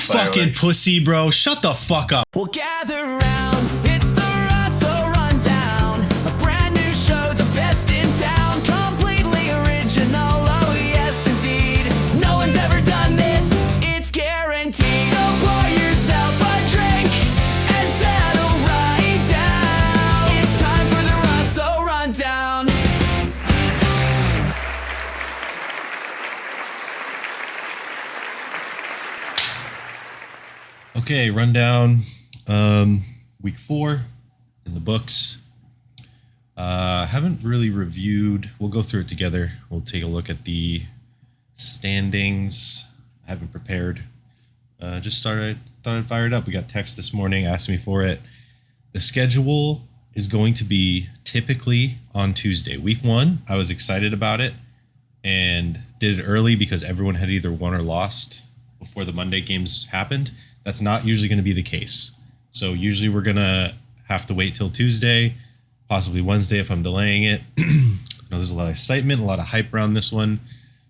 fucking pussy, bro. Shut the fuck up. We'll gather round. It's the Russell Rundown. A brand new show, the best in town. Completely original. Oh, yes, indeed. No one's ever done this. It's guaranteed. So pour yourself a drink and settle right down. It's time for the Russell Rundown. Okay, rundown. Week 4 in the books. Haven't really reviewed. We'll go through it together. We'll take a look at the standings. I haven't prepared. Thought I'd fire it up. We got text this morning, asked me for it. The schedule is going to be typically on Tuesday. Week 1, I was excited about it and did it early because everyone had either won or lost before the Monday games happened. That's not usually going to be the case. So usually we're going to have to wait till Tuesday, possibly Wednesday if I'm delaying it. There's a lot of excitement, a lot of hype around this one.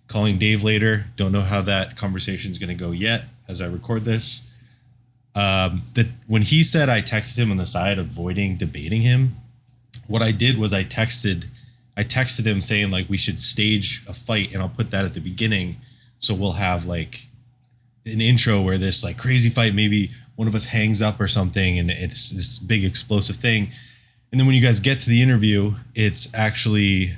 Calling Dave later. Don't know how that conversation is going to go yet as I record this. When he said I texted him on the side avoiding debating him, what I did was I texted him saying like we should stage a fight, and I'll put that at the beginning. So we'll have like an intro where this like crazy fight, maybe one of us hangs up or something, and it's this big explosive thing. And then when you guys get to the interview, it's actually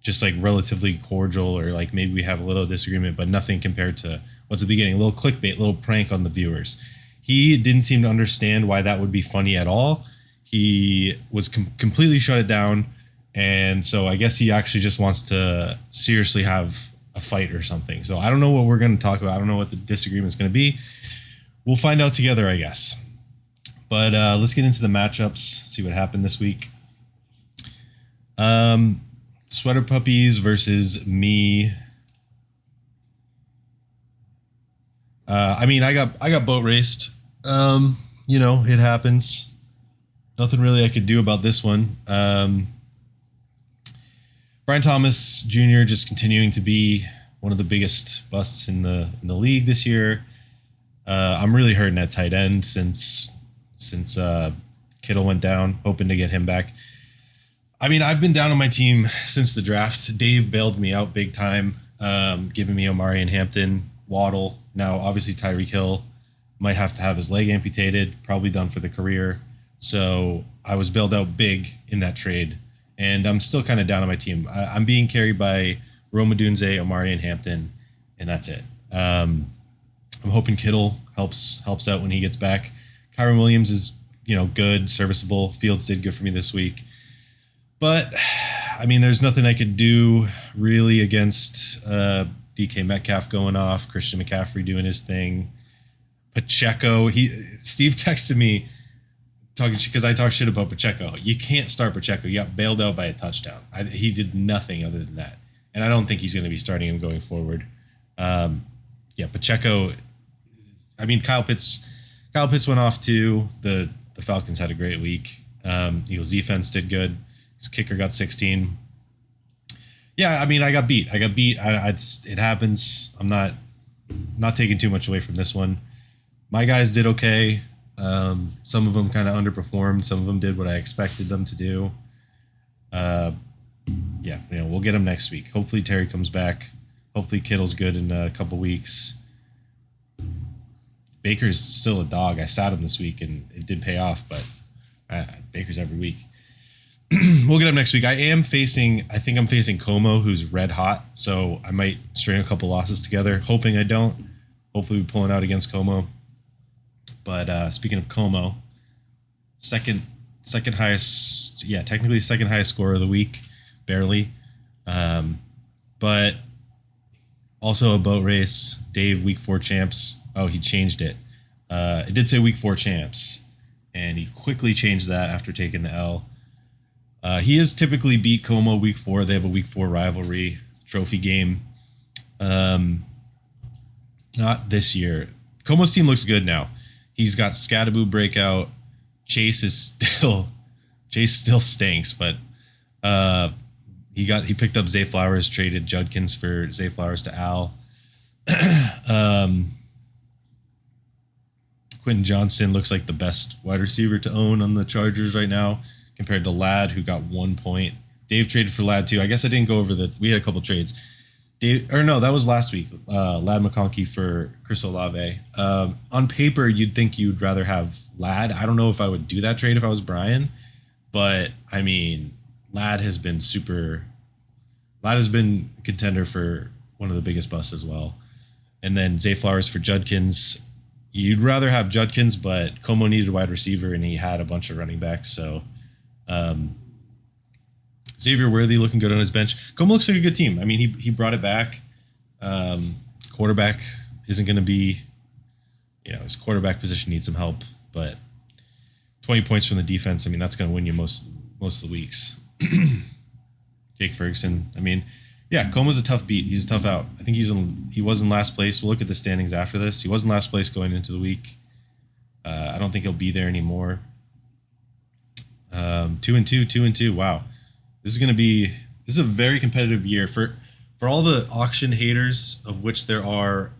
just like relatively cordial, or like maybe we have a little disagreement, but nothing compared to what's the beginning. A little clickbait, a little prank on the viewers. He didn't seem to understand why that would be funny at all. He was completely shut it down. And so I guess he actually just wants to seriously have a fight or something. So I don't know what we're going to talk about. I don't know what the disagreement is going to be. We'll find out together, I guess. But let's get into the matchups, see what happened this week. Sweater Puppies versus me. I got boat raced. It happens. Nothing really I could do about this one. Brian Thomas Jr. just continuing to be one of the biggest busts in the league this year. I'm really hurting at tight end since Kittle went down, hoping to get him back. I mean, I've been down on my team since the draft. Dave bailed me out big time, giving me Omari and Hampton, Waddle. Now, obviously, Tyreek Hill might have to have his leg amputated, probably done for the career. So I was bailed out big in that trade. And I'm still kind of down on my team. I'm being carried by Rome Odunze, Omari, and Hampton, and that's it. I'm hoping Kittle helps out when he gets back. Kyron Williams is, good, serviceable. Fields did good for me this week. But, I mean, there's nothing I could do really against DK Metcalf going off, Christian McCaffrey doing his thing. Pacheco, Steve texted me, because I talk shit about Pacheco. You can't start Pacheco. You got bailed out by a touchdown. He did nothing other than that. And I don't think he's going to be starting him going forward. Pacheco, I mean, Kyle Pitts went off too. The Falcons had a great week. Eagles defense did good. His kicker got 16. Yeah, I mean, I got beat. It happens. I'm not taking too much away from this one. My guys did okay. Some of them kind of underperformed. Some of them did what I expected them to do. We'll get them next week. Hopefully Terry comes back. Hopefully Kittle's good in a couple weeks. Baker's still a dog. I sat him this week and it did pay off, but Baker's every week. We'll get him next week. I think I'm facing Como, who's red hot. So I might string a couple losses together, hoping I don't. Hopefully we're pulling out against Como. But speaking of Como, second highest, technically second highest scorer of the week, barely. But also a boat race. Dave, week 4 champs. Oh, he changed it. It did say week 4 champs, and he quickly changed that after taking the L. He has typically beat Como week 4. They have a week 4 rivalry trophy game. Not this year. Como's team looks good now. He's got Scattaboo breakout. Chase still stinks, but he picked up Zay Flowers, traded Judkins for Zay Flowers to Al. Quentin Johnston looks like the best wide receiver to own on the Chargers right now compared to Ladd, who got 1 point. Dave traded for Ladd too. I guess I didn't go over we had a couple trades. That was last week. Ladd McConkey for Chris Olave. On paper, you'd think you'd rather have Ladd. I don't know if I would do that trade if I was Brian, but I mean, Ladd has been a contender for one of the biggest busts as well. And then Zay Flowers for Judkins. You'd rather have Judkins, but Como needed a wide receiver and he had a bunch of running backs. So Xavier Worthy looking good on his bench. Como looks like a good team. I mean, he brought it back. Quarterback isn't going to be, his quarterback position needs some help, but 20 points from the defense, I mean, that's going to win you most of the weeks. Jake Ferguson. I mean, yeah, Como's a tough beat. He's a tough out. I think he was in last place. We'll look at the standings after this. He was in last place going into the week. I don't think he'll be there anymore. 2-2. Wow. This is a very competitive year for all the auction haters, of which there are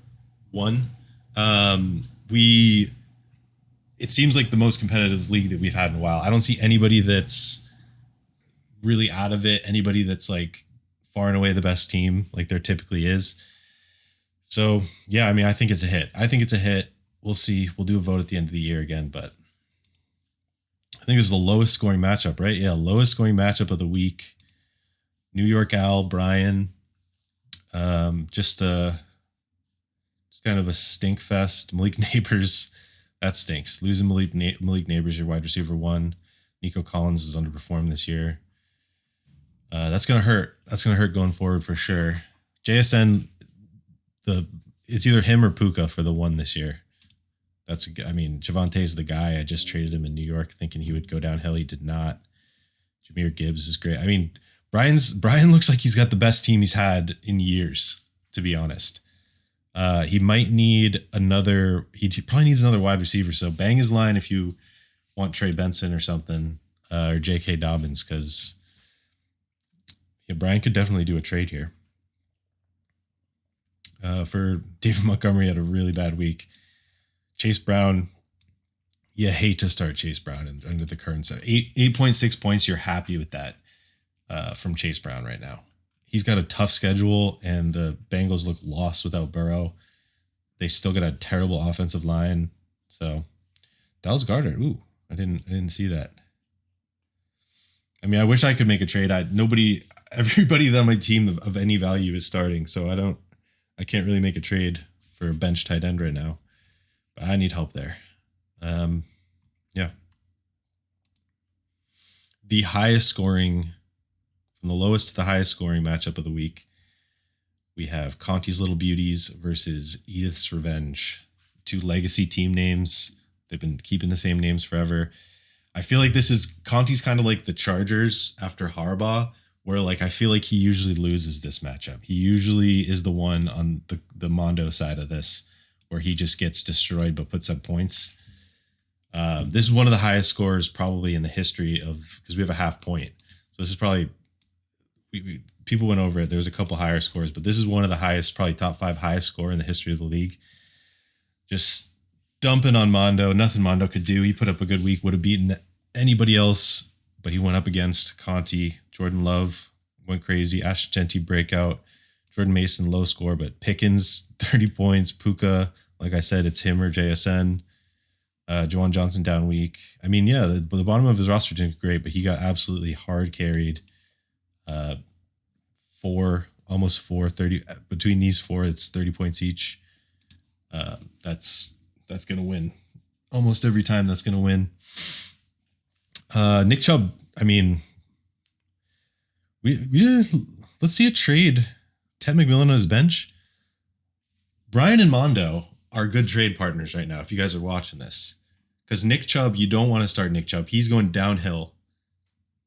one. It seems like the most competitive league that we've had in a while. I don't see anybody that's really out of it. Anybody that's like far and away the best team, like there typically is. So yeah, I mean, I think it's a hit. We'll see. We'll do a vote at the end of the year again, but I think this is the lowest scoring matchup, right? Yeah, lowest scoring matchup of the week. New York Al, Brian. Just kind of a stink fest. Malik Neighbors, that stinks. Losing Malik Neighbors, your wide receiver 1. Nico Collins has underperformed this year. That's gonna hurt. That's gonna hurt going forward for sure. JSN, it's either him or Puka for the 1 this year. Javante's the guy. I just traded him in New York thinking he would go downhill. He did not. Jameer Gibbs is great. I mean, Brian looks like he's got the best team he's had in years, to be honest. He might need he probably needs another wide receiver. So bang his line if you want Trey Benson or something, or J.K. Dobbins, because Brian could definitely do a trade here. For David Montgomery had a really bad week. Chase Brown, you hate to start Chase Brown under the current set. 8.6 points, you're happy with that from Chase Brown right now. He's got a tough schedule, and the Bengals look lost without Burrow. They still got a terrible offensive line. So Dallas Goedert, I didn't see that. I mean, I wish I could make a trade. Everybody on my team of any value is starting, so I can't really make a trade for a bench tight end right now. But I need help there. Yeah. The highest scoring, from the lowest to the highest scoring matchup of the week, we have Conti's Little Beauties versus Edith's Revenge. 2 legacy team names. They've been keeping the same names forever. I feel like Conti's kind of like the Chargers after Harbaugh, where like I feel like he usually loses this matchup. He usually is the one on the Mondo side of this, where he just gets destroyed but puts up points. This is one of the highest scores probably in the history because we have a half point. So this is probably, people went over it. There's a couple higher scores, but this is one of the highest, probably top 5 highest score in the history of the league. Just dumping on Mondo. Nothing Mondo could do. He put up a good week, would have beaten anybody else, but he went up against Conti. Jordan Love went crazy. Ashton Genti breakout. Jordan Mason low score, but Pickens 30 points. Puka, like I said, it's him or JSN. Juwan Johnson down week. I mean, yeah, the bottom of his roster didn't great, but he got absolutely hard carried. Almost 30 between these 4. It's 30 points each. That's gonna win almost every time. That's gonna win. Nick Chubb. I mean, let's see a trade. Ted McMillan on his bench. Brian and Mondo are good trade partners right now, if you guys are watching this. Because Nick Chubb, you don't want to start Nick Chubb. He's going downhill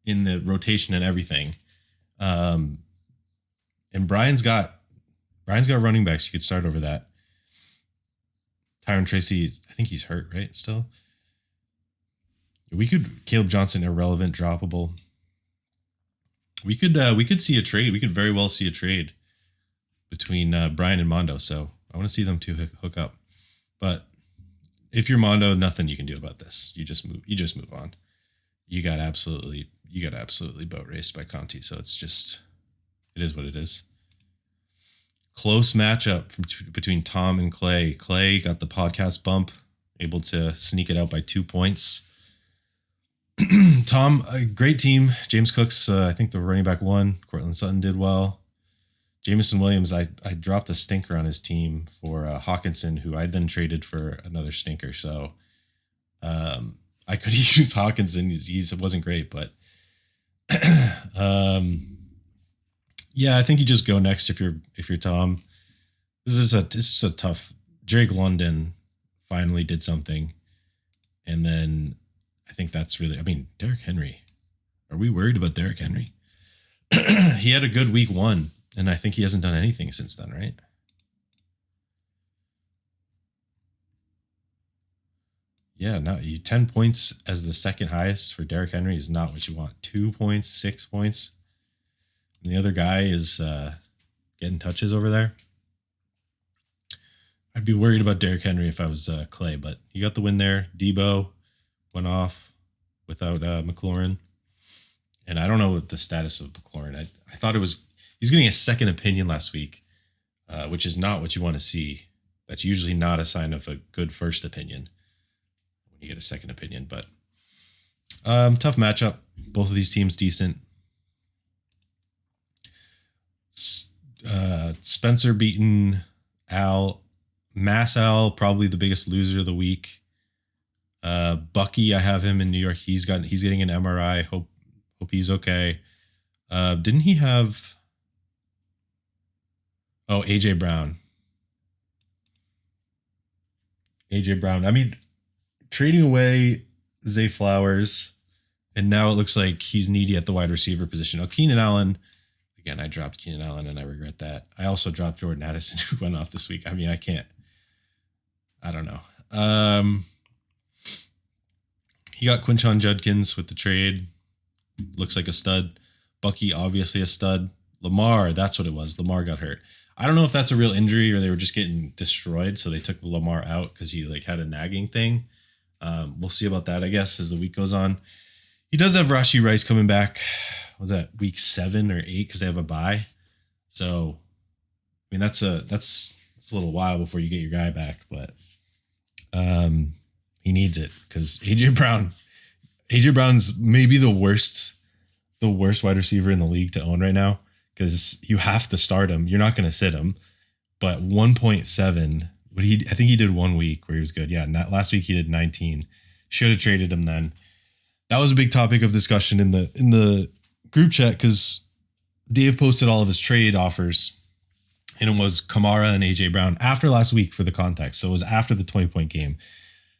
in the rotation and everything. And Brian's got running backs. You could start over that. Tyron Tracy, I think he's hurt, right? Still. Caleb Johnson, irrelevant, droppable. We could see a trade. We could very well see a trade between Brian and Mondo. So I want to see them two hook up. But if you're Mondo, nothing you can do about this. You just move on. You got absolutely boat raced by Conti. So it is what it is. Close matchup between Tom and Clay. Clay got the podcast bump, able to sneak it out by 2 points. Tom, a great team. James Cook's, I think the running back won. Cortland Sutton did well. Jameson Williams, I dropped a stinker on his team for Hawkinson, who I then traded for another stinker. So I could have used Hawkinson. He wasn't great, but yeah, I think you just go next if you're Tom. This is a tough. Drake London finally did something, and then I think that's really. I mean, Derrick Henry. Are we worried about Derrick Henry? He had a good week 1, and I think he hasn't done anything since then, right? Yeah, no, 10 points as the second highest for Derrick Henry is not what you want. 2 points, 6 points. And the other guy is getting touches over there. I'd be worried about Derrick Henry if I was Clay, but he got the win there. Debo went off without McLaurin. And I don't know what the status of McLaurin. I thought he's getting a second opinion last week, which is not what you want to see. That's usually not a sign of a good first opinion when you get a second opinion. But tough matchup. Both of these teams decent. Spencer beaten Al. Mass Al, probably the biggest loser of the week. Bucky, I have him in New York. He's getting an MRI. Hope he's okay. Didn't he have? Oh, AJ Brown. AJ Brown. I mean, trading away Zay Flowers, and now it looks like he's needy at the wide receiver position. Oh, Keenan Allen. Again, I dropped Keenan Allen, and I regret that. I also dropped Jordan Addison, who went off this week. I mean, I don't know. He got Quinshon Judkins with the trade. Looks like a stud. Bucky, obviously a stud. Lamar, that's what it was. Lamar got hurt. I don't know if that's a real injury or they were just getting destroyed, so they took Lamar out because he had a nagging thing. We'll see about that, I guess, as the week goes on. He does have Rashee Rice coming back. Was that week 7 or 8 because they have a bye? So, I mean, that's a little while before you get your guy back, but he needs it because AJ Brown's maybe the worst wide receiver in the league to own right now because you have to start him. You're not going to sit him, but 1.7. I think he did 1 week where he was good. Yeah, last week he did 19. Should have traded him then. That was a big topic of discussion in the group chat because Dave posted all of his trade offers, and it was Kamara and AJ Brown after last week for the context. So it was after the 20-point game.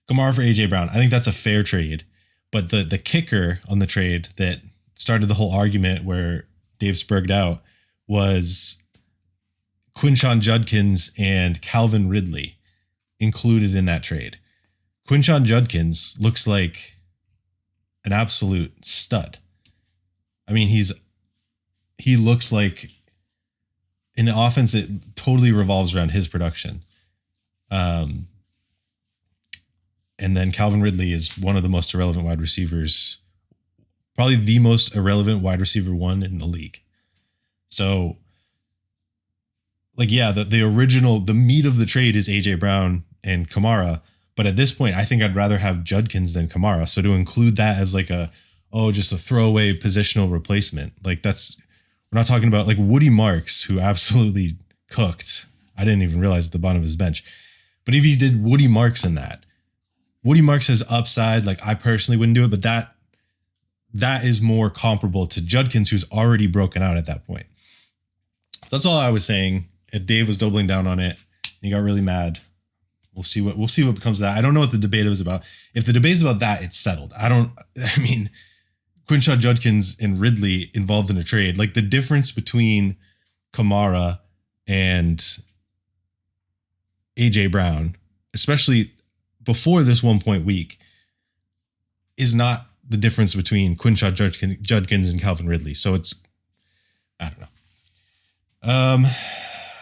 Kamara for AJ Brown. I think that's a fair trade, but the kicker on the trade that started the whole argument where Dave spurged out was Quinshon Judkins and Calvin Ridley included in that trade. Quinshon Judkins looks like an absolute stud. I mean, he looks like an offense that totally revolves around his production. And then Calvin Ridley is one of the most irrelevant wide receivers, probably the most irrelevant wide receiver 1 in the league. So, the meat of the trade is AJ Brown and Kamara. But at this point, I think I'd rather have Judkins than Kamara. So to include that as just a throwaway positional replacement, we're not talking about Woody Marks, who absolutely cooked. I didn't even realize at the bottom of his bench. But if he did Woody Marks in that, Woody Marks has upside. I personally wouldn't do it, but that is more comparable to Judkins, who's already broken out at that point. So that's all I was saying. And Dave was doubling down on it. And he got really mad. We'll see what becomes of that. I don't know what the debate was about. If the debate's about that, it's settled. Quinshon Judkins and Ridley involved in a trade. The difference between Kamara and AJ Brown, especially before this 1 point week, is not the difference between Quinshon Judkins and Calvin Ridley. So I don't know.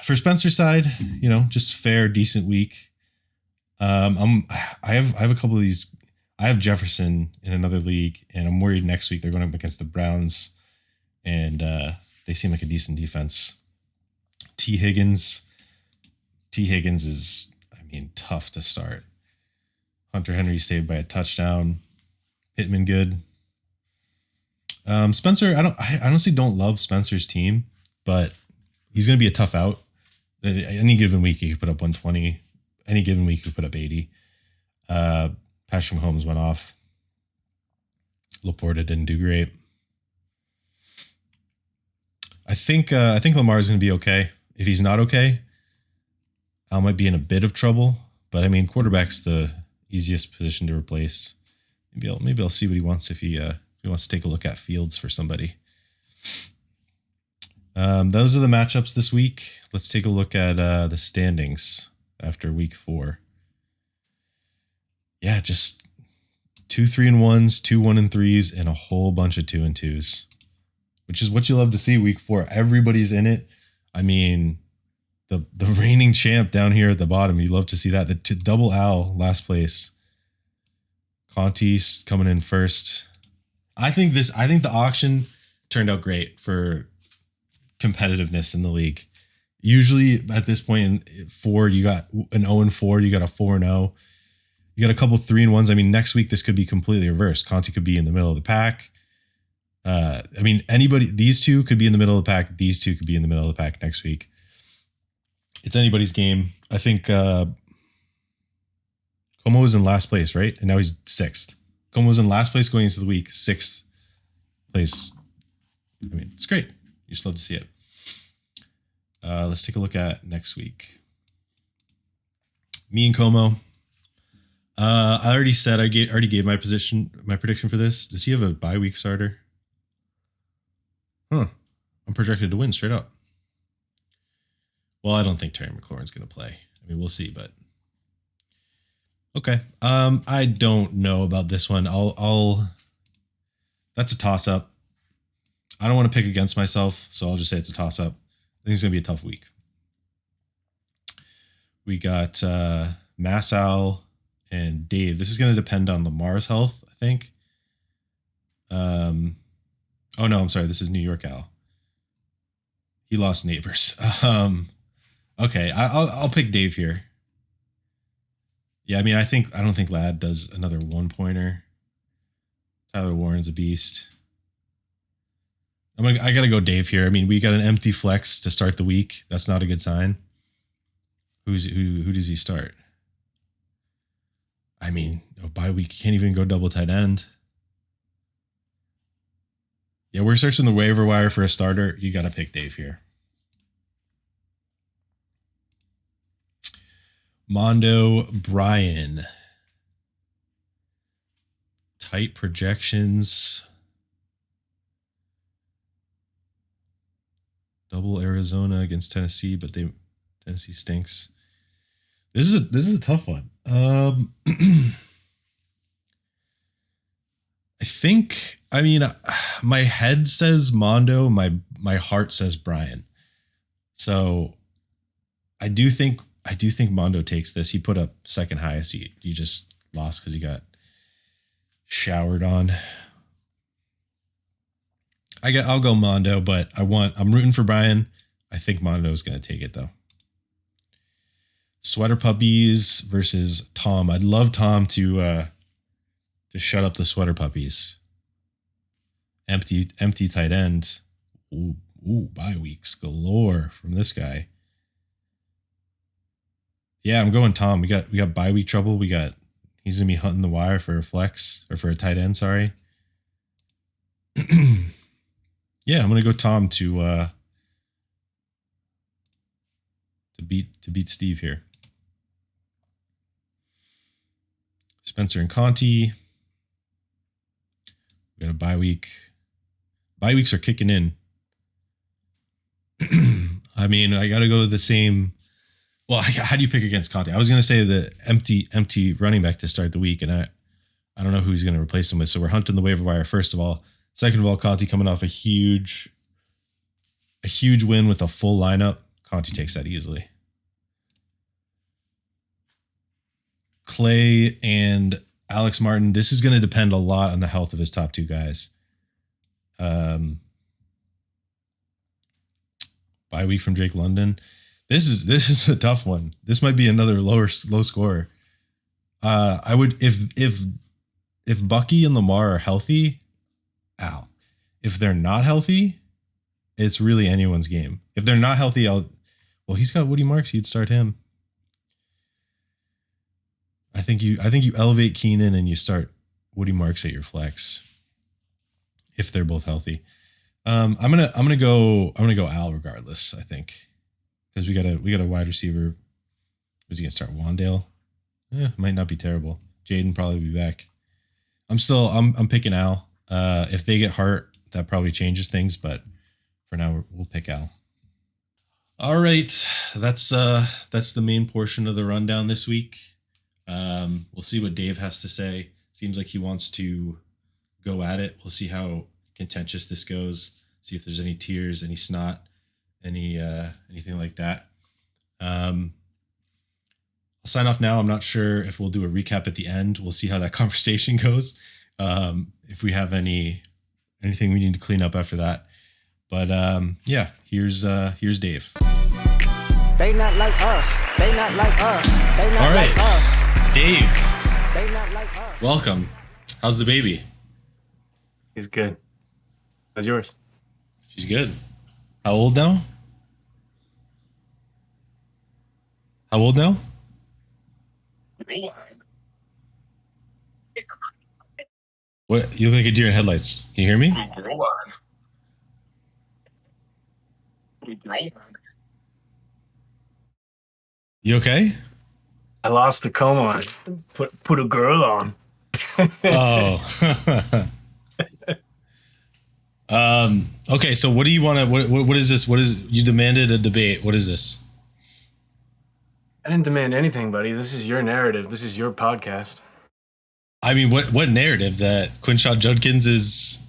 For Spencer's side, just fair, decent week. I have a couple of these. I have Jefferson in another league, and I'm worried next week they're going up against the Browns, and they seem like a decent defense. T. Higgins. T. Higgins is, I mean, tough to start. Hunter Henry saved by a touchdown. Pittman good. Spencer, I honestly don't love Spencer's team, but he's going to be a tough out. Any given week, he could put up 120. Any given week, he could put up 80. Patrick Mahomes went off. Laporta didn't do great. I think Lamar's going to be okay. If he's not okay, Al might be in a bit of trouble. But I mean, quarterback's the easiest position to replace. Maybe I'll see what he wants if he wants to take a look at Fields for somebody. Those are the matchups this week. Let's take a look at the standings after week 4. Yeah, just 2 3-1s, 2 1-3s, and a whole bunch of 2-2s, which is what you love to see week 4. Everybody's in it. I mean, the reigning champ down here at the bottom. You love to see that. The double Al last place. Conti's coming in first. I think the auction turned out great for competitiveness in the league. Usually at this point in 4, you got an 0-4, you got a 4-0. You got a couple 3-1s. I mean, next week this could be completely reversed. Conti could be in the middle of the pack. I mean, these two could be in the middle of the pack. These two could be in the middle of the pack next week. It's anybody's game. I think Como was in last place, right? And now he's 6th. Como was in last place going into the week, 6th place. I mean, it's great. You just love to see it. Let's take a look at next week. Me and Como. I already said I already gave my prediction for this. Does he have a bye week starter? Huh. I'm projected to win straight up. Well, I don't think Terry McLaurin's going to play. I mean, we'll see, but okay. I don't know about this one. That's a toss up. I don't want to pick against myself, so I'll just say it's a toss up. I think it's going to be a tough week. We got Massow and Dave. This is going to depend on Lamar's health, I think. Oh no, I'm sorry. This is New York Al. He lost neighbors. Okay, I'll pick Dave here. Yeah, I mean, I don't think Ladd does another 1-pointer. Tyler Warren's a beast. I gotta go Dave here. I mean, we got an empty flex to start the week. That's not a good sign. Who does he start? I mean, bye week, you can't even go double tight end. Yeah, we're searching the waiver wire for a starter. You gotta pick Dave here. Mondo Brian. Tight projections. Double Arizona against Tennessee, but Tennessee stinks. This is a tough one. I think, I mean, my head says Mondo, my heart says Brian. So I do think Mondo takes this. He put up second highest. He just lost because he got showered on. I'll go Mondo, but I'm rooting for Brian. I think Mondo is going to take it though. Sweater Puppies versus Tom. I'd love Tom to shut up the Sweater Puppies. Empty tight end. Ooh, bye weeks galore from this guy. Yeah, I'm going Tom. We got bye week trouble. He's gonna be hunting the wire for a flex or for a tight end. Sorry. Yeah, I'm gonna go Tom to beat Steve here. Spencer and Conti. We got a bye week. Bye weeks are kicking in. I mean, I got to go to the same. Well, how do you pick against Conti? I was going to say the empty running back to start the week, and I don't know who he's going to replace him with. So we're hunting the waiver wire first of all. Second of all, Conti coming off a huge win with a full lineup. Conti takes that easily. Clay and Alex Martin. This is going to depend a lot on the health of his top two guys. Bye week from Jake London. This is a tough one. This might be another low scorer. I would if Bucky and Lamar are healthy, Al. If they're not healthy, it's really anyone's game. If they're not healthy, he's got Woody Marks. You'd start him. I think you elevate Keenan and you start Woody Marks at your flex if they're both healthy. I'm gonna go Al regardless. I think because we got a wide receiver. Was he gonna start Wandale? Might not be terrible. Jaden probably be back. I'm picking Al. If they get hurt, that probably changes things. But for now, we'll pick Al. All right, that's the main portion of the rundown this week. We'll see what Dave has to say. Seems like he wants to go at it. We'll see how contentious this goes. See if there's any tears, any snot, anything like that. I'll sign off now. I'm not sure if we'll do a recap at the end. We'll see how that conversation goes. If we have anything we need to clean up after that. But yeah, here's Dave. They not like us. They not like us. They not All right, like us. Dave. They not like us. Welcome. How's the baby? He's good. How's yours? She's good. How old now? What? You look like a deer in headlights. Can you hear me? You okay? I lost the comb on. Put a girl on. Oh. Okay, so what do you want to what is this? What is you demanded a debate? What is this? I didn't demand anything, buddy. This is your narrative. This is your podcast. I mean, what narrative that Quinshon Judkins is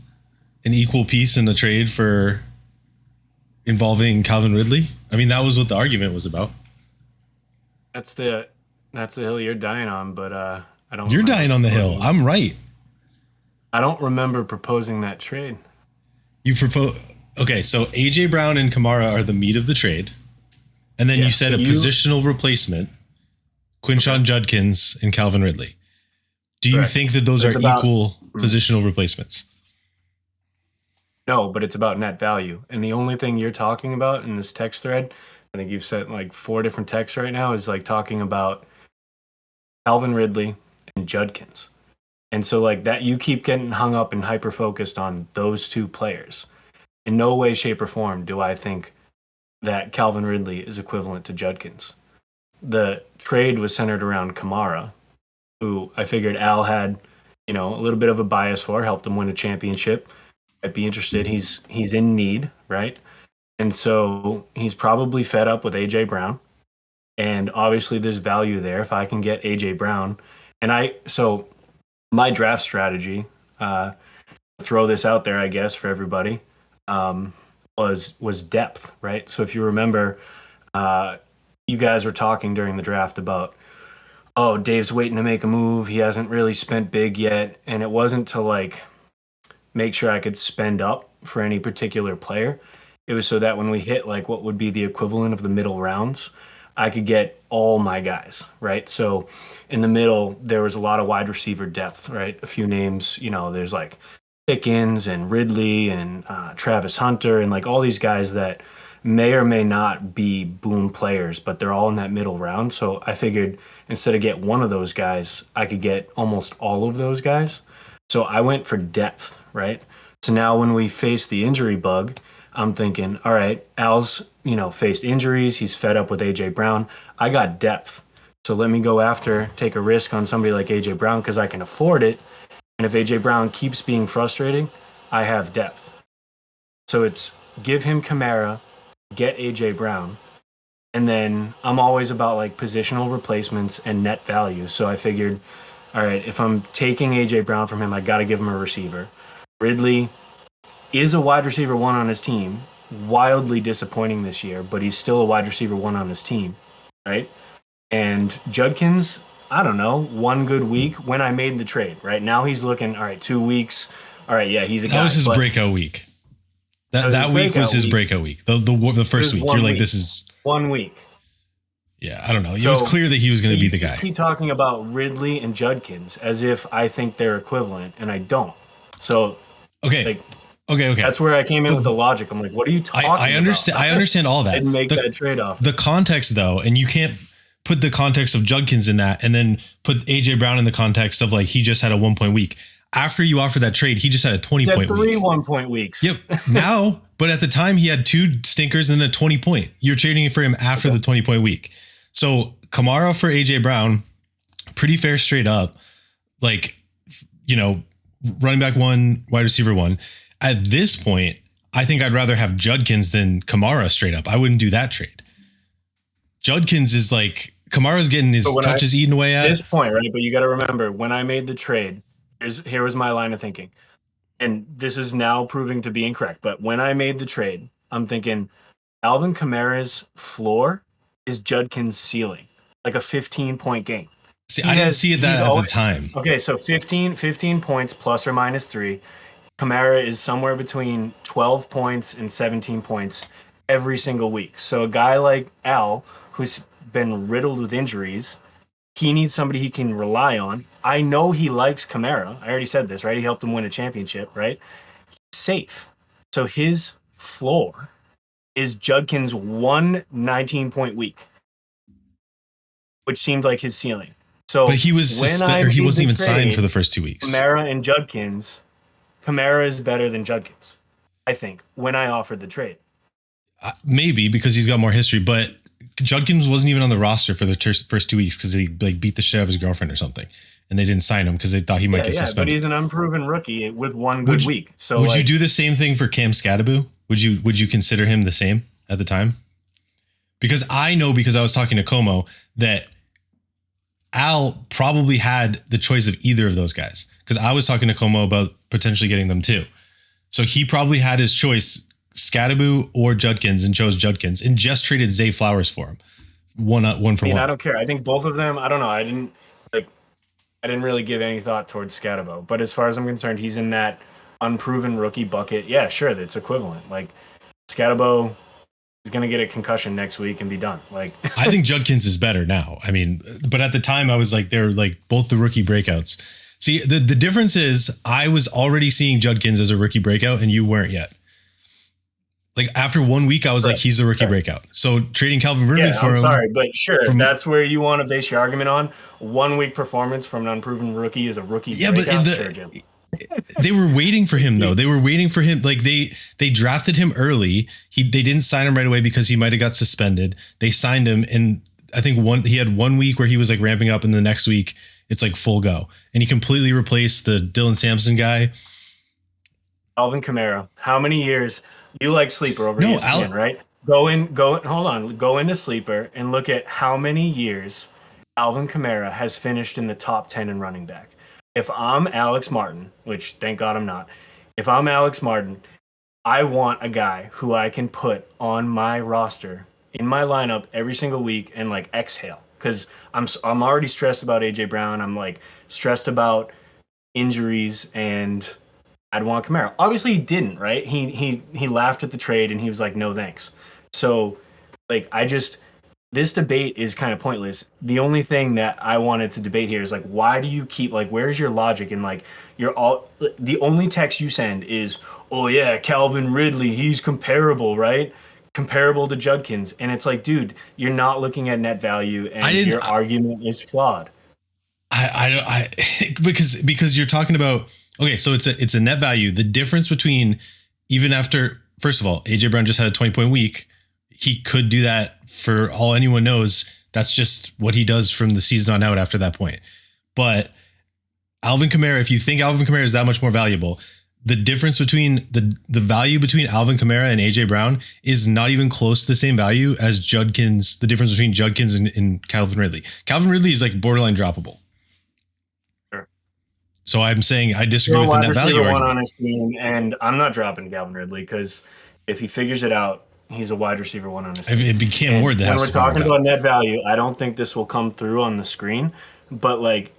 an equal piece in the trade for involving Calvin Ridley? I mean, that was what the argument was about. That's the hill you're dying on, but I don't. You're dying on the hill. I'm right. I don't remember proposing that trade. You propose. Okay, so AJ Brown and Kamara are the meat of the trade, and then you said a positional replacement: Quinshon Judkins and Calvin Ridley. Do you think that those are equal positional replacements? No, but it's about net value, and the only thing you're talking about in this text thread, I think you've sent like 4 different texts right now, is like talking about Calvin Ridley and Judkins. And so like that, you keep getting hung up and hyper focused on those 2 players. In no way, shape, or form do I think that Calvin Ridley is equivalent to Judkins. The trade was centered around Kamara, who I figured Al had, a little bit of a bias for, helped him win a championship. I'd be interested. He's in need, right? And so he's probably fed up with AJ Brown. And obviously there's value there if I can get AJ Brown. So my draft strategy, throw this out there, I guess, for everybody, was depth, right? So if you remember, you guys were talking during the draft about, oh, Dave's waiting to make a move. He hasn't really spent big yet. And it wasn't to like make sure I could spend up for any particular player. It was so that when we hit like what would be the equivalent of the middle rounds, I could get all my guys, right? So in the middle, there was a lot of wide receiver depth, right? A few names, there's like Pickens and Ridley and Travis Hunter and like all these guys that may or may not be boom players, but they're all in that middle round. So I figured instead of get one of those guys, I could get almost all of those guys. So I went for depth, right? So now when we face the injury bug, I'm thinking, all right, Al's, faced injuries. He's fed up with AJ Brown. I got depth. So let me go take a risk on somebody like AJ Brown because I can afford it. And if AJ Brown keeps being frustrating, I have depth. So it's give him Kamara, get AJ Brown. And then I'm always about like positional replacements and net value. So I figured, all right, if I'm taking AJ Brown from him, I got to give him a receiver. Ridley is a wide receiver 1 on his team. Wildly disappointing this year, but he's still a wide receiver 1 on his team, right? And Judkins, I don't know, one good week when I made the trade. Right now he's looking, all right, 2 weeks. All right, yeah, he's a guy. That was his breakout week. That week was his breakout week. The first week. You're like, this is 1 week. Yeah, I don't know. It was clear that he was going to be the guy. Just keep talking about Ridley and Judkins as if I think they're equivalent, and I don't. So okay. That's where I came in with the logic. I'm like, what are you talking about? I understand all that. I didn't make that trade-off. The context, though, and you can't put the context of Judkins in that and then put AJ Brown in the context of like he just had a 1 point week. After you offered that trade, he just had a 20 point week. 3 1 point weeks. Yep. Now, but at the time he had 2 stinkers and then a 20 point. You're trading for him after the 20 point week. So Kamara for AJ Brown, pretty fair straight up. Like, running back 1, wide receiver 1. At this point, I think I'd rather have Judkins than Kamara straight up. I wouldn't do that trade. Judkins is like, Kamara's getting his touches eaten away at. At this point, right? But you got to remember, when I made the trade, here was my line of thinking. And this is now proving to be incorrect. But when I made the trade, I'm thinking Alvin Kamara's floor is Judkins' ceiling, like a 15-point game. See, I didn't see it that at the time. Okay, so 15 points plus or minus 3. Kamara is somewhere between 12 points and 17 points every single week. So a guy like Al, who's been riddled with injuries, he needs somebody he can rely on. I know he likes Kamara. I already said this, right? He helped him win a championship, right? He's safe. So his floor is Judkins' 1 19-point week, which seemed like his ceiling. So, but he wasn't even signed for the first 2 weeks. Kamara and Judkins. Kamara is better than Judkins, I think, when I offered the trade. Maybe because he's got more history, but Judkins wasn't even on the roster for the first 2 weeks because he beat the shit out of his girlfriend or something, and they didn't sign him because they thought he might get suspended. But he's an unproven rookie with one good week. So would you do the same thing for Cam Scadaboo? Would you consider him the same at the time? Because I know, because I was talking to Como, that Al probably had the choice of either of those guys, because I was talking to Como about potentially getting them too. So he probably had his choice, Scadaboo or Judkins, and chose Judkins and just traded Zay Flowers for him. One for one. I don't care. I think both of them, I don't know. I didn't really give any thought towards Scadaboo, but as far as I'm concerned, he's in that unproven rookie bucket. Yeah, sure. That's equivalent. Like Scadaboo is going to get a concussion next week and be done. Like, I think Judkins is better now. I mean, but at the time I was like, they're like both the rookie breakouts. See, the difference is I was already seeing Judkins as a rookie breakout and you weren't yet. Like after 1 week, I was like, he's a rookie breakout. So trading Calvin Ridley for him. Sorry, but sure, that's where you want to base your argument on. 1 week performance from an unproven rookie is a rookie breakout. They were waiting for him though. They were waiting for him. Like they drafted him early. They didn't sign him right away because he might have got suspended. They signed him, and I think he had 1 week where he was like ramping up, and the next week it's like full go. And he completely replaced the Dylan Sampson guy. Alvin Kamara. How many years? You like Sleeper over ESPN, right? Go into Sleeper and look at how many years Alvin Kamara has finished in the top 10 in running back. If I'm Alex Martin, which thank God I'm not, if I'm Alex Martin, I want a guy who I can put on my roster in my lineup every single week and like exhale, because I'm already stressed about AJ Brown. I'm like stressed about injuries, and I'd want Kamara. Obviously, he didn't, right? He laughed at the trade and he was like, "No thanks." So, like, this debate is kind of pointless. The only thing that I wanted to debate here is like, why do you keep like, where's your logic? And like, the only text you send is, "Oh yeah, Calvin Ridley, he's comparable, right? Comparable to Judkins." And it's like, dude, you're not looking at net value, and your argument is flawed. Because you're talking about. Okay, so it's a net value. The difference between, even after, first of all, AJ Brown just had a 20-point week. He could do that for all anyone knows. That's just what he does from the season on out after that point. But Alvin Kamara, if you think Alvin Kamara is that much more valuable, the difference between the value between Alvin Kamara and AJ Brown is not even close to the same value as Judkins. The difference between Judkins and Calvin Ridley. Calvin Ridley is like borderline droppable. So I'm saying I disagree with the net value argument. On his team, and I'm not dropping Calvin Ridley, because if he figures it out, he's a wide receiver 1 on his team. It became more than when we're talking about net value, I don't think this will come through on the screen, but like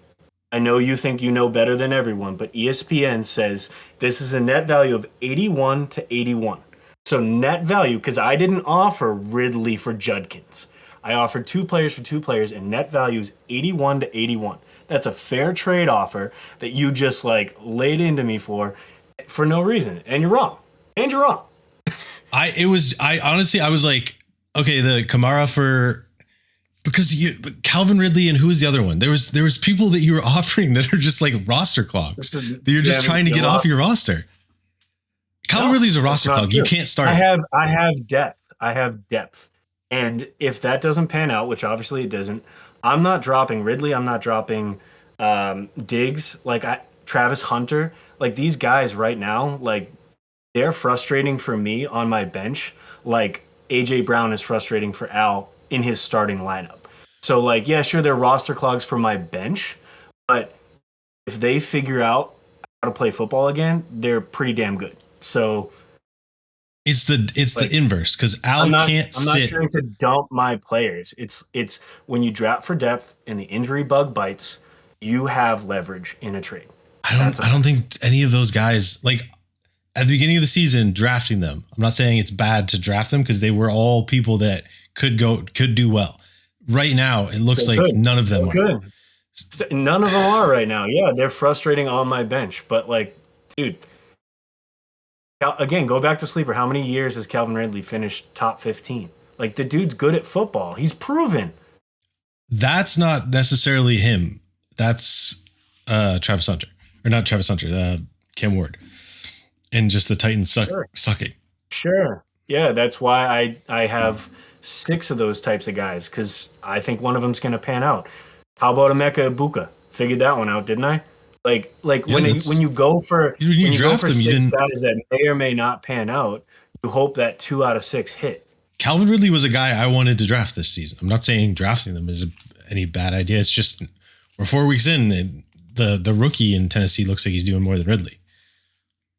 I know you think you know better than everyone, but ESPN says this is a net value of 81 to 81. So net value, because I didn't offer Ridley for Judkins. I offered 2 players for 2 players, and net value is 81 to 81. That's a fair trade offer that you just like laid into me for no reason. And you're wrong. And you're wrong. I honestly, I was like, okay, the Kamara for, because Calvin Ridley and who was the other one? There was people that you were offering that are just like roster clogs that you're just trying to get off your roster. Calvin Ridley's a roster clog. You can't start. I have depth. I have depth. And if that doesn't pan out, which obviously it doesn't, I'm not dropping Ridley. I'm not dropping Diggs. Travis Hunter. Like these guys right now, like they're frustrating for me on my bench. Like AJ Brown is frustrating for Al in his starting lineup. So like, yeah, sure, they're roster clogs for my bench, but if they figure out how to play football again, they're pretty damn good. So it's the inverse because Al can't sit. I'm not trying to dump my players. It's when you draft for depth and the injury bug bites, you have leverage in a trade. I don't think any of those guys, like at the beginning of the season, drafting them. I'm not saying it's bad to draft them because they were all people that could do well. Right now, it looks like none of them are. Good. None of them are right now. Yeah, they're frustrating on my bench. But like, dude, again, go back to sleeper. How many years has Calvin Ridley finished top 15? Like the dude's good at football. He's proven. That's not necessarily him. That's Travis Hunter. Or not Travis Hunter, Cam Ward. And just the Titans sucking. Sure. Yeah, that's why I have 6 of those types of guys, because I think one of them's going to pan out. How about Emeka Ibuka? Figured that one out, didn't I? When you go for 6 guys that may or may not pan out, you hope that 2 out of 6 hit. Calvin Ridley was a guy I wanted to draft this season. I'm not saying drafting them is any bad idea. It's just we're 4 weeks in, and the rookie in Tennessee looks like he's doing more than Ridley.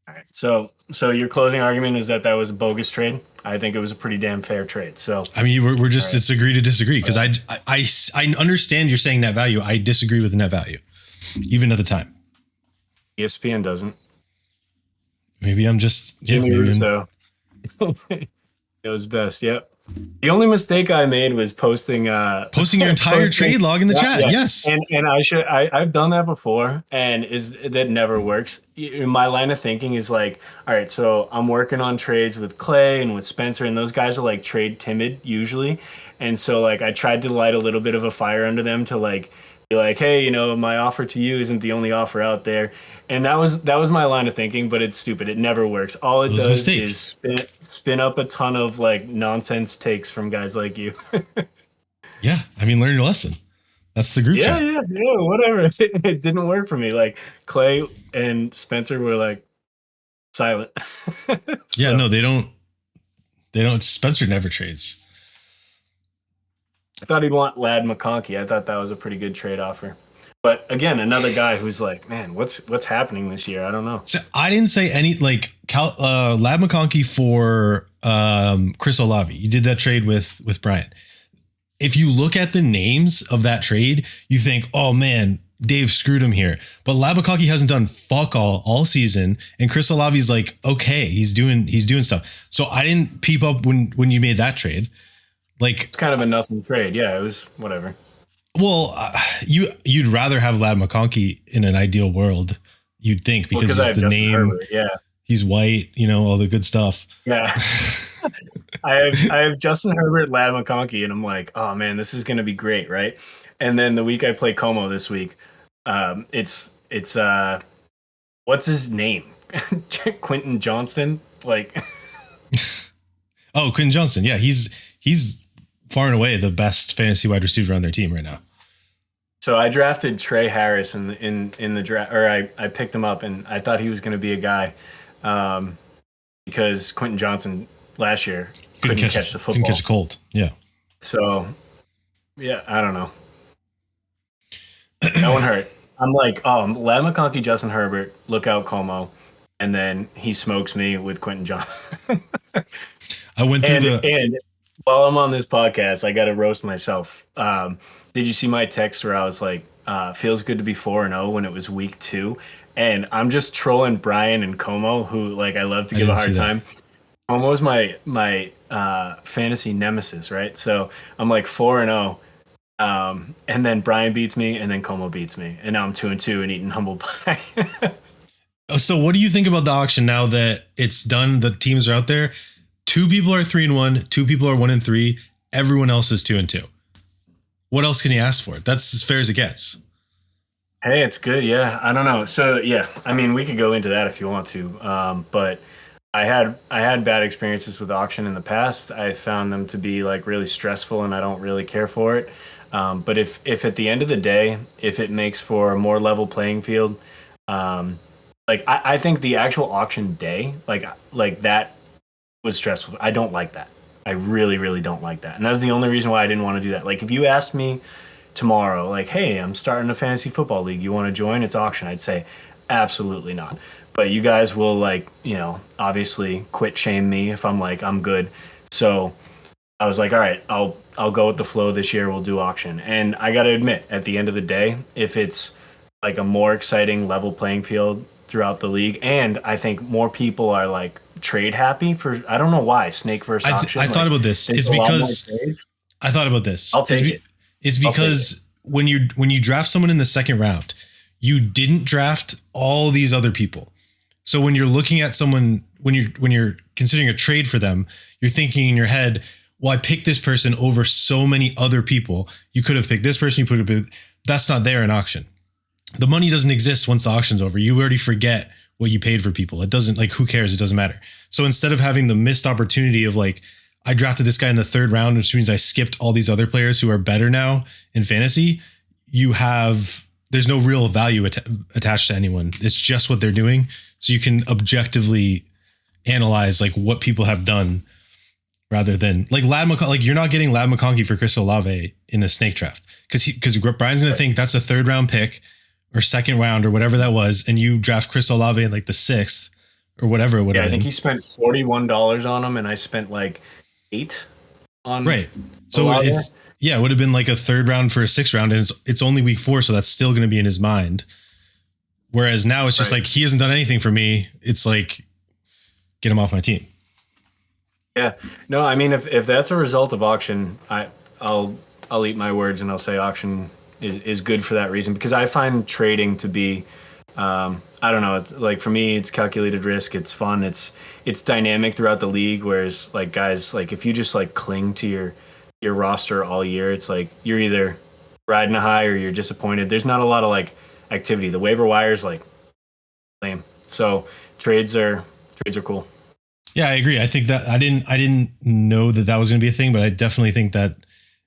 All right. So your closing argument is that was a bogus trade? I think it was a pretty damn fair trade. So I mean, we're just it's agree to disagree because I understand you're saying net value. I disagree with the net value, even at the time. ESPN doesn't. Maybe I'm just it was best. Yep. The only mistake I made was posting your entire trade log in the chat. Yeah. Yes. And I've done that before, and that never works. My line of thinking is like, all right, so I'm working on trades with Clay and with Spencer, and those guys are like trade timid usually. And so like I tried to light a little bit of a fire under them to like be like, hey, my offer to you isn't the only offer out there. And that was my line of thinking, but it's stupid. It never works. All it does is spin up a ton of like nonsense takes from guys like you. Yeah. I mean, learn your lesson. That's the group chat. Yeah, whatever. It didn't work for me. Like Clay and Spencer were like silent. Yeah, no, they don't. Spencer never trades. I thought he'd want Lad McConkey. I thought that was a pretty good trade offer. But again, another guy who's like, man, what's happening this year? I don't know. So I didn't say any like Lad McConkey for Chris Olave. You did that trade with Bryant. If you look at the names of that trade, you think, oh man, Dave screwed him here. But Lad McConkey hasn't done fuck all season, and Chris Olave's like, okay, he's doing stuff. So I didn't peep up when you made that trade. Like it's kind of a nothing trade. Yeah, it was whatever. Well, you'd rather have Lad McConkey in an ideal world, you'd think, because he's the name. Herbert, yeah, he's white, all the good stuff. Yeah, I have Justin Herbert, Lad McConkey, and I'm like, oh man, this is gonna be great, right? And then the week I play Como this week, it's what's his name? Quentin Johnston, like. Oh, Quentin Johnston, yeah, he's far and away the best fantasy wide receiver on their team right now. So I drafted Trey Harris in the draft, or I picked him up, and I thought he was going to be a guy because Quentin Johnson last year couldn't catch the football. Couldn't catch a cold, yeah. So, yeah, I don't know. That one hurt. I'm like, oh, Lad McConkey, Justin Herbert, look out Como, and then he smokes me with Quentin Johnson. I went through and while I'm on this podcast, I got to roast myself. Did you see my text where I was like, feels good to be 4-0 when it was week 2. And I'm just trolling Brian and Como, who like I love to give a hard time. Como was my fantasy nemesis, right? So I'm like 4-0. And then Brian beats me, and then Como beats me. And now I'm 2-2 and eating humble pie. So what do you think about the auction now that it's done? The teams are out there. 2 people are 3-1. 2 people are 1-3. Everyone else is 2-2. What else can you ask for? That's as fair as it gets. Hey, it's good. Yeah. I don't know. So yeah, I mean, we could go into that if you want to. But I had bad experiences with auction in the past. I found them to be like really stressful, and I don't really care for it. But if at the end of the day, if it makes for a more level playing field, like I think the actual auction day, like that was stressful. I don't like that. I really, really don't like that. And that was the only reason why I didn't want to do that. Like if you asked me tomorrow, like, hey, I'm starting a fantasy football league, you want to join? It's auction. I'd say absolutely not. But you guys will like, obviously quit shame me if I'm like, I'm good. So I was like, all right, I'll go with the flow this year. We'll do auction. And I got to admit, at the end of the day, if it's like a more exciting level playing field throughout the league, and I think more people are like trade happy for, I don't know why, snake versus auction. I thought about this. It's because I thought about this. I'll take it. It's because when you draft someone in the second round, you didn't draft all these other people. So when you're looking at someone, when you're considering a trade for them, you're thinking in your head, well, I picked this person over so many other people. You could have picked this person. That's not there in auction. The money doesn't exist once the auction's over. You already forget what you paid for people. It doesn't, like, who cares? It doesn't matter. So instead of having the missed opportunity of like, I drafted this guy in the third round, which means I skipped all these other players who are better now in fantasy, there's no real value attached to anyone. It's just what they're doing. So you can objectively analyze like what people have done rather than like you're not getting Lad McConkey for Chris Olave in a snake draft because Brian's going to think that's a third round pick or second round or whatever that was. And you draft Chris Olave in like the 6th or whatever it would have been. I think he spent $41 on him and I spent like $8 on. Right. So Olave. it would have been like a third round for a 6th round, and it's only week 4. So that's still going to be in his mind. Whereas now it's just like, he hasn't done anything for me. It's like, get him off my team. Yeah. No, I mean, if that's a result of auction, I'll eat my words and I'll say auction is good for that reason, because I find trading to be, I don't know. It's like, for me, it's calculated risk. It's fun. It's dynamic throughout the league. Whereas like guys, like if you just like cling to your roster all year, it's like you're either riding a high or you're disappointed. There's not a lot of like activity. The waiver wire is like lame. So trades are cool. Yeah, I agree. I think that I didn't know that was going to be a thing, but I definitely think that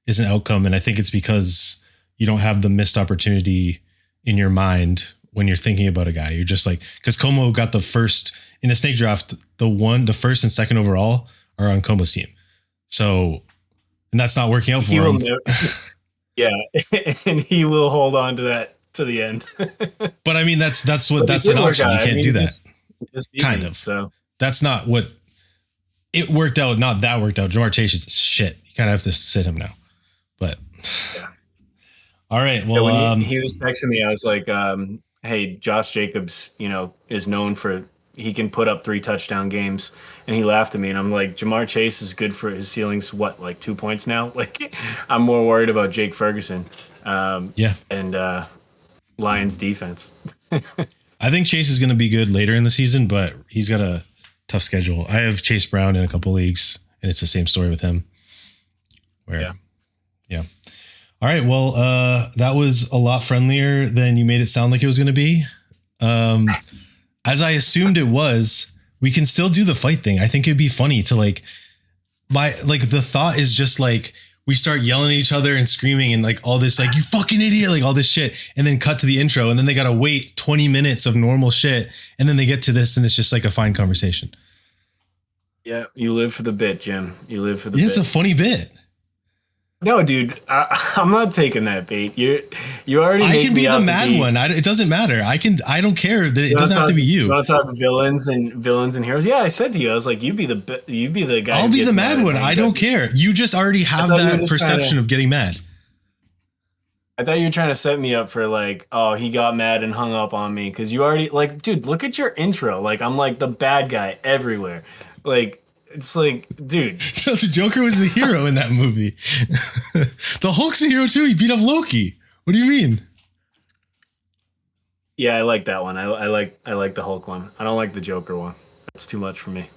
is an outcome. And I think it's because you don't have the missed opportunity in your mind when you're thinking about a guy. You're just like, because Como got the first in a snake draft, the first and second overall are on Como's team. So, and that's not working out for him. Yeah. And he will hold on to that to the end. But I mean, that's an auction. You can't do that. Kind of. So that's not what it worked out. Not that worked out. Jamar Chase is shit. You kind of have to sit him now, but yeah. All right. Well, when he was texting me, I was like, hey, Josh Jacobs, is known for, he can put up 3 touchdown games. And he laughed at me, and I'm like, Jamar Chase is good for his ceilings. What, like 2 points now? Like, I'm more worried about Jake Ferguson. And Lions defense. I think Chase is going to be good later in the season, but he's got a tough schedule. I have Chase Brown in a couple leagues, and it's the same story with him. Yeah. All right. Well, that was a lot friendlier than you made it sound like it was going to be. As I assumed it was. We can still do the fight thing. I think it'd be funny to the thought is just like, we start yelling at each other and screaming and like all this, like, you fucking idiot, like all this shit, and then cut to the intro, and then they got to wait 20 minutes of normal shit. And then they get to this and it's just like a fine conversation. Yeah. You live for the bit, Jim. You live for the bit. It's a funny bit. No, dude, I'm not taking that bait. You already. I can be the mad one. It doesn't matter. I don't care that it doesn't have to be you. You want to talk villains and heroes? Yeah, I said to you, I was like, you be the guy. I'll be the mad one. I don't care. You just already have that perception of getting mad. I thought you were trying to set me up for like, oh, he got mad and hung up on me because you already like, dude, look at your intro. Like, I'm like the bad guy everywhere. Like, it's like, dude, So the Joker was the hero in that movie. The Hulk's a hero too. He beat up Loki. What do you mean? yeah, I like that one. I like the Hulk one. I don't like the Joker one. That's too much for me.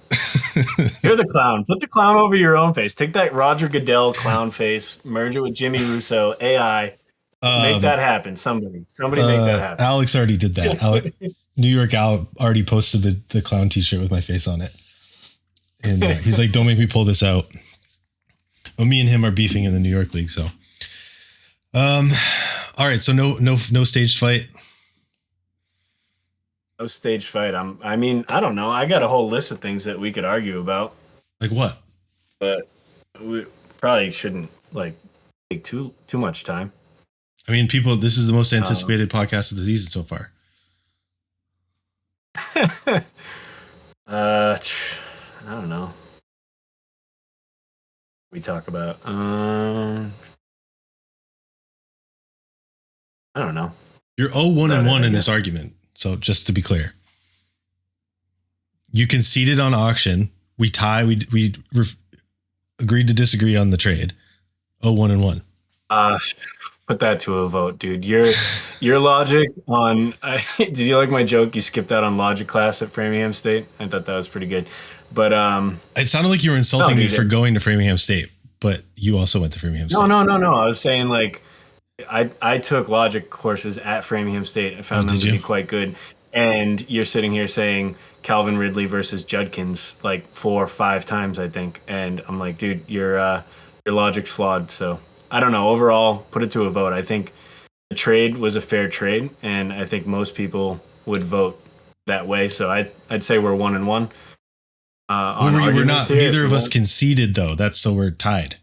You're the clown. Put the clown over your own face. Take that Roger Goodell clown face, merge it with Jimmy Russo AI. Make that happen. Somebody make that happen. Alex already did that. New York Al already posted the clown T-shirt with my face on it, and he's like, "Don't make me pull this out." Well, me and him are beefing in the New York League, so. All right, so no staged fight. No stage fight. I mean, I don't know. I got a whole list of things that we could argue about, Like what? but we probably shouldn't like take too much time. I mean, people, this is the most anticipated podcast of the season so far. I don't know. We talk about. I don't know. You're 0-1-1 in this argument. So just to be clear, you conceded on auction. We tie. We agreed to disagree on the trade. 0-1-1. Put that to a vote, dude. Your logic on. Did you like my joke? You skipped out on logic class at Framingham State. I thought that was pretty good. But it sounded like you were insulting me for going to Framingham State, but you also went to Framingham State. No. I was saying like I took logic courses at Framingham State. I found them to be quite good. And you're sitting here saying Calvin Ridley versus Judkins like 4 or 5 times, I think. And I'm like, dude, your logic's flawed. So I don't know. Overall, put it to a vote. I think the trade was a fair trade, and I think most people would vote that way. So I'd say we're 1-1. We're not. Neither of us conceded though. So we're tied.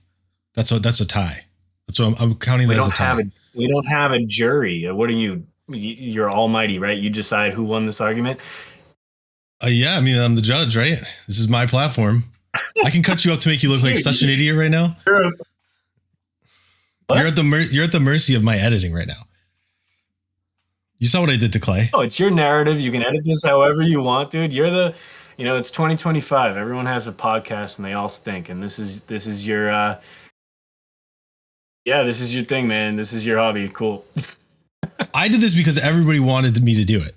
That's a tie. That's what I'm counting that as a tie. We don't have a jury. What are you? You're almighty, right? You decide who won this argument. Yeah, I mean, I'm the judge, right? This is my platform. I can cut you up to make you look like such an idiot right now. You're at the mercy of my editing right now. You saw what I did to Clay. Oh, it's your narrative. You can edit this however you want, dude. It's 2025. Everyone has a podcast and they all stink. And this is your this is your thing, man. This is your hobby. Cool. I did this because everybody wanted me to do it.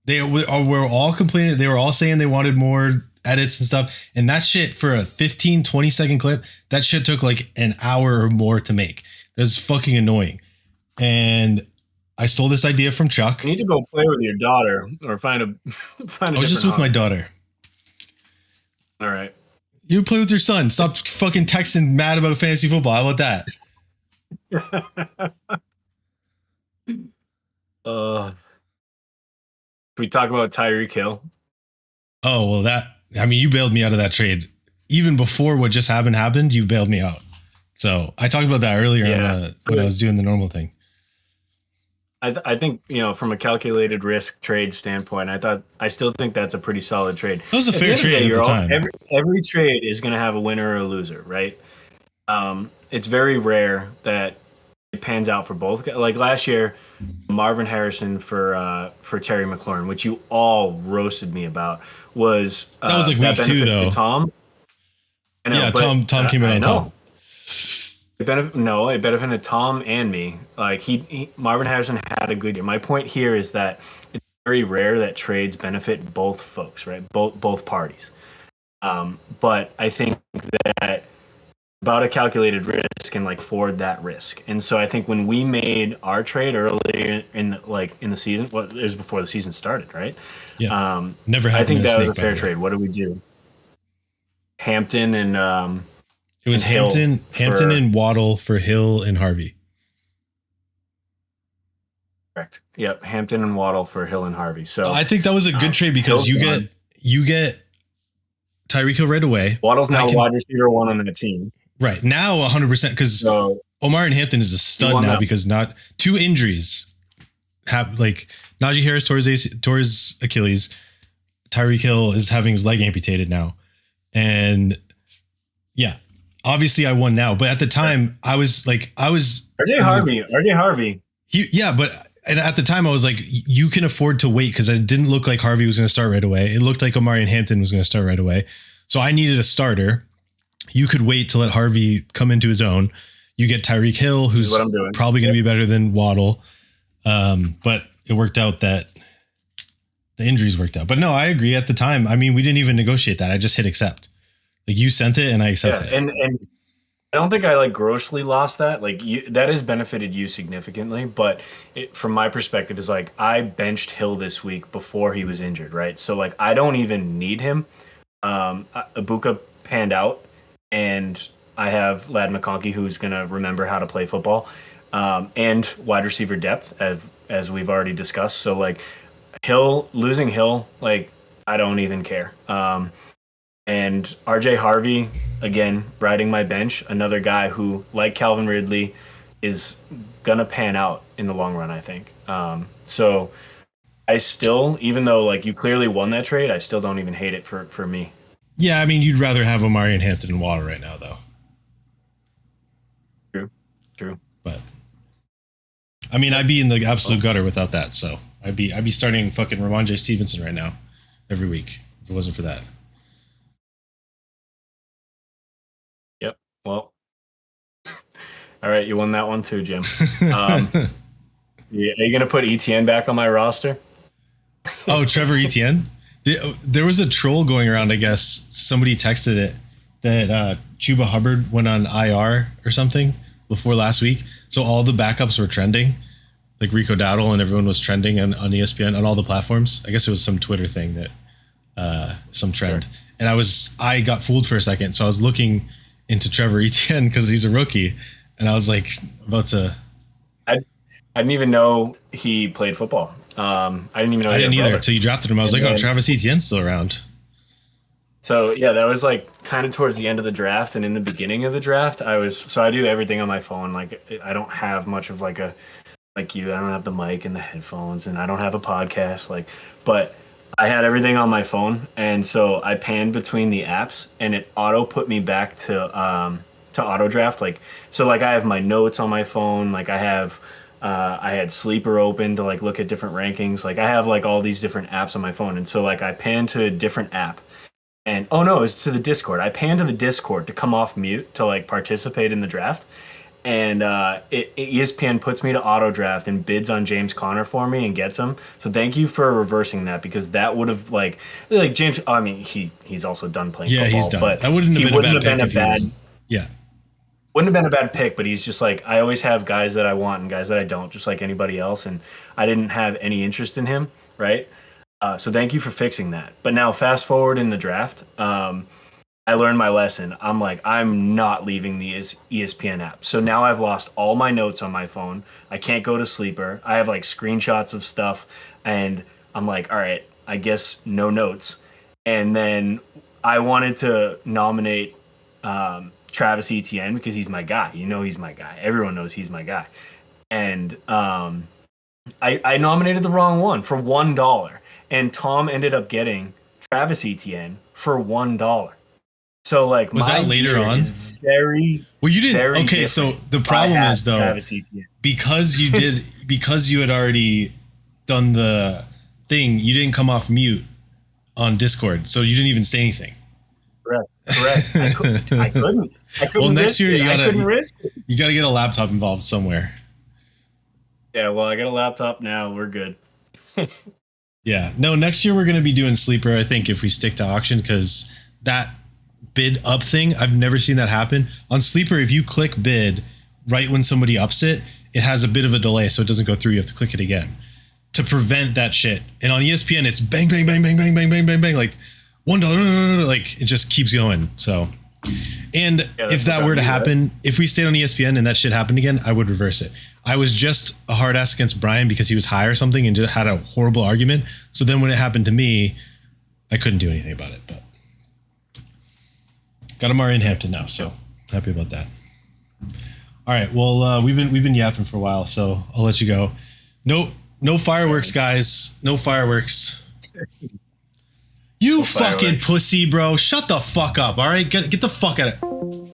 They were all complaining. They were all saying they wanted more edits and stuff. And that shit, for a 15, 20 second clip, that shit took like an hour or more to make. That's fucking annoying. And I stole this idea from Chuck. You need to go play with your daughter or find a I was just with my daughter. All right. You play with your son. Stop fucking texting mad about fantasy football. How about that? Can we talk about Tyreek Hill? Oh, well, you bailed me out of that trade. Even before what just happened, you bailed me out. So I talked about that earlier when I was doing the normal thing. I think, from a calculated risk trade standpoint, I still think that's a pretty solid trade. That was a fair trade at the time. Every trade is going to have a winner or a loser, right? It's very rare that it pans out for both. Like last year, Marvin Harrison for Terry McLaurin, which you all roasted me about, was that was like week 2 though. Tom. Tom came in on top. It benefited Tom and me. Like Marvin Harrison had a good year. My point here is that it's very rare that trades benefit both folks, right? Both parties. But I think that about a calculated risk and like forward that risk. And so I think when we made our trade early in the season, it was before the season started, right? Yeah. Never happened. I think that was a fair trade. What did we do? Hampton and it was Hampton and Waddle for Hill and Harvey. Correct. Yep, Hampton and Waddle for Hill and Harvey. So I think that was a good trade because you get Tyreek Hill right away. Waddle's now wide receiver 1 on the team. Right now, 100% because Omar and Hampton is a stud now because not 2 injuries have like Najee Harris tore his Achilles. Tyreek Hill is having his leg amputated now, and yeah. obviously I won now, but at the time I was RJ Harvey. And at the time I was like, you can afford to wait because it didn't look like Harvey was going to start right away. It looked like Omarion Hampton was going to start right away. So I needed a starter. You could wait to let Harvey come into his own. You get Tyreek Hill, who's probably going to be better than Waddle. But it worked out that the injuries worked out. But no, I agree at the time. I mean, we didn't even negotiate that. I just hit accept. Like you sent it and I accepted it. And I don't think I like grossly lost that. Like that has benefited you significantly, but from my perspective is like I benched Hill this week before he was injured, right? So like I don't even need him. Ibuka panned out, and I have Lad McConkey who's gonna remember how to play football, and wide receiver depth as we've already discussed. So like losing Hill, like I don't even care. And RJ Harvey, again, riding my bench, another guy who, like Calvin Ridley, is going to pan out in the long run, I think. So I still, even though like you clearly won that trade, I still don't even hate it for me. Yeah, I mean, you'd rather have Omarion Hampton and Waddle right now, though. True. But, I mean, I'd be in the absolute gutter without that, so I'd be starting fucking Ramondre Stevenson right now every week if it wasn't for that. Well, all right, you won that one too, Jim. Are you going to put ETN back on my roster? Oh, Trevor Etienne? There was a troll going around, I guess. Somebody texted it that Chuba Hubbard went on IR or something before last week. So all the backups were trending. Like Rico Dowdle and everyone was trending on ESPN on all the platforms. I guess it was some Twitter thing that some trend. Sure. And I got fooled for a second. So I was looking into Trevor Etienne because he's a rookie, and I was like about to. I didn't even know he played football. I didn't even know. I didn't either until you drafted him. I was like, oh, Travis Etienne's still around. So yeah, that was like kind of towards the end of the draft, and in the beginning of the draft, I do everything on my phone. Like I don't have much of like you. I don't have the mic and the headphones, and I don't have a podcast. But I had everything on my phone, and so I panned between the apps, and it auto put me back to auto draft. I have my notes on my phone. Like I had Sleeper open to like look at different rankings. Like I have like all these different apps on my phone, and so like I panned to a different app, and it's to the Discord. I panned to the Discord to come off mute to like participate in the draft. And ESPN puts me to auto draft and bids on James Conner for me and gets him. So thank you for reversing that, because that would have like James. I mean, he's also done playing football. He's done. But that wouldn't have been a bad. Wouldn't have been a bad pick. But he's just like, I always have guys that I want and guys that I don't, just like anybody else. And I didn't have any interest in him, right? So thank you for fixing that. But now fast forward in the draft. I learned my lesson. I'm like, I'm not leaving the ESPN app. So now I've lost all my notes on my phone. I can't go to Sleeper. I have like screenshots of stuff, and I'm like, all right, I guess no notes. And then I wanted to nominate Travis Etienne because he's my guy. You know, he's my guy. Everyone knows he's my guy. And I nominated the wrong one for $1. And Tom ended up getting Travis Etienne for $1. So like, was that later on? Is very well, you didn't. Very okay, so the problem is though, because you had already done the thing, you didn't come off mute on Discord, so you didn't even say anything. Correct. I couldn't. Well, next year you gotta get a laptop involved somewhere. Yeah, well, I got a laptop now. We're good. Yeah, no. Next year we're gonna be doing Sleeper. I think if we stick to auction, because that bid up thing, I've never seen that happen on Sleeper. If you click bid right when somebody ups it, it has a bit of a delay, so it doesn't go through. You have to click it again to prevent that shit. And on ESPN, it's bang, bang, bang, bang, bang, bang, bang, bang, bang, like $1, like it just keeps going. So, and if that were to happen, if we stayed on ESPN and that shit happened again, I would reverse it. I was just a hard ass against Brian because he was high or something and just had a horrible argument. So then when it happened to me, I couldn't do anything about it, but. Got Amari in Hampton now, so happy about that. All right, well, we've been yapping for a while, so I'll let you go. No fireworks, guys. No fireworks. You fucking pussy, bro. Shut the fuck up. All right, get the fuck out of it.